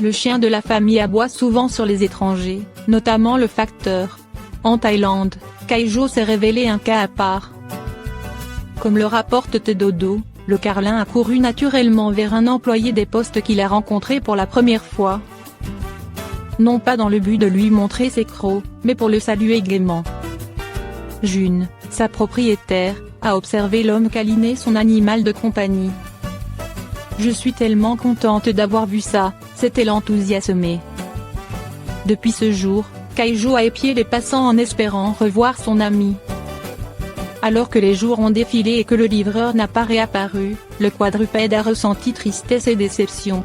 Le chien de la famille aboie souvent sur les étrangers, notamment le facteur. En Thaïlande, Kaijo s'est révélé un cas à part. Comme le rapporte Tedodo, le carlin a couru naturellement vers un employé des postes qu'il a rencontré pour la première fois. Non pas dans le but de lui montrer ses crocs, mais pour le saluer gaiement. June, sa propriétaire, a observé l'homme câliner son animal de compagnie. « Je suis tellement contente d'avoir vu ça », s'est-elle enthousiasmée. Depuis ce jour, Kaijo a épié les passants en espérant revoir son ami. Alors que les jours ont défilé et que le livreur n'a pas réapparu, le quadrupède a ressenti tristesse et déception.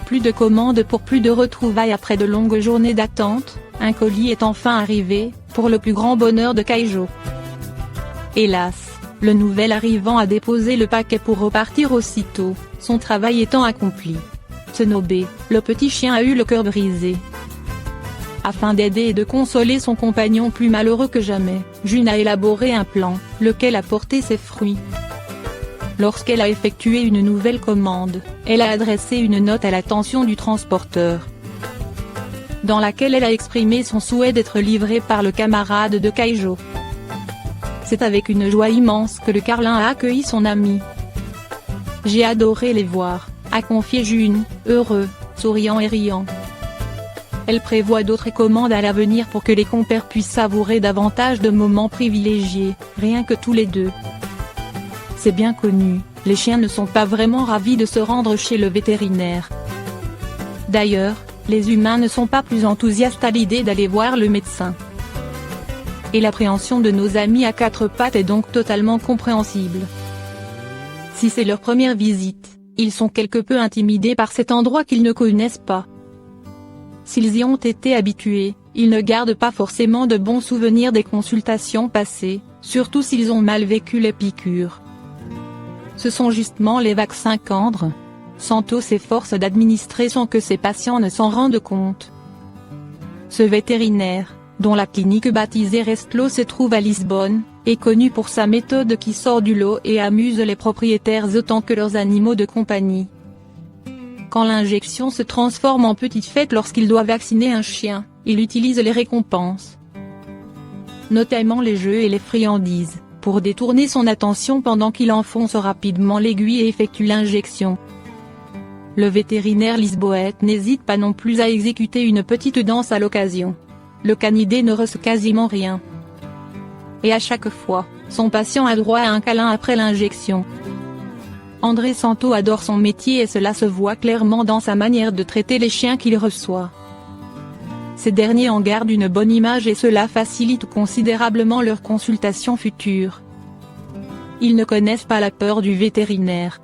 Plus de commandes pour plus de retrouvailles après de longues journées d'attente, un colis est enfin arrivé, pour le plus grand bonheur de Kaijo. Hélas, le nouvel arrivant a déposé le paquet pour repartir aussitôt, son travail étant accompli. Tsunobé, le petit chien a eu le cœur brisé. Afin d'aider et de consoler son compagnon plus malheureux que jamais, June a élaboré un plan, lequel a porté ses fruits. Lorsqu'elle a effectué une nouvelle commande, elle a adressé une note à l'attention du transporteur, dans laquelle elle a exprimé son souhait d'être livrée par le camarade de Kaijo. C'est avec une joie immense que le carlin a accueilli son ami. « J'ai adoré les voir », a confié June, heureux, souriant et riant. Elle prévoit d'autres commandes à l'avenir pour que les compères puissent savourer davantage de moments privilégiés, rien que tous les deux. C'est bien connu, les chiens ne sont pas vraiment ravis de se rendre chez le vétérinaire. D'ailleurs, les humains ne sont pas plus enthousiastes à l'idée d'aller voir le médecin. Et l'appréhension de nos amis à quatre pattes est donc totalement compréhensible. Si c'est leur première visite, ils sont quelque peu intimidés par cet endroit qu'ils ne connaissent pas. S'ils y ont été habitués, ils ne gardent pas forcément de bons souvenirs des consultations passées, surtout s'ils ont mal vécu les piqûres. Ce sont justement les vaccins qu'Andre Santos s'efforce d'administrer sans que ses patients ne s'en rendent compte. Ce vétérinaire, dont la clinique baptisée Restlo se trouve à Lisbonne, est connu pour sa méthode qui sort du lot et amuse les propriétaires autant que leurs animaux de compagnie. Quand l'injection se transforme en petite fête lorsqu'il doit vacciner un chien, il utilise les récompenses, notamment les jeux et les friandises, pour détourner son attention pendant qu'il enfonce rapidement l'aiguille et effectue l'injection. Le vétérinaire lisboète n'hésite pas non plus à exécuter une petite danse à l'occasion. Le canidé ne reçoit quasiment rien. Et à chaque fois, son patient a droit à un câlin après l'injection. André Santos adore son métier et cela se voit clairement dans sa manière de traiter les chiens qu'il reçoit. Ces derniers en gardent une bonne image et cela facilite considérablement leur consultation future. Ils ne connaissent pas la peur du vétérinaire.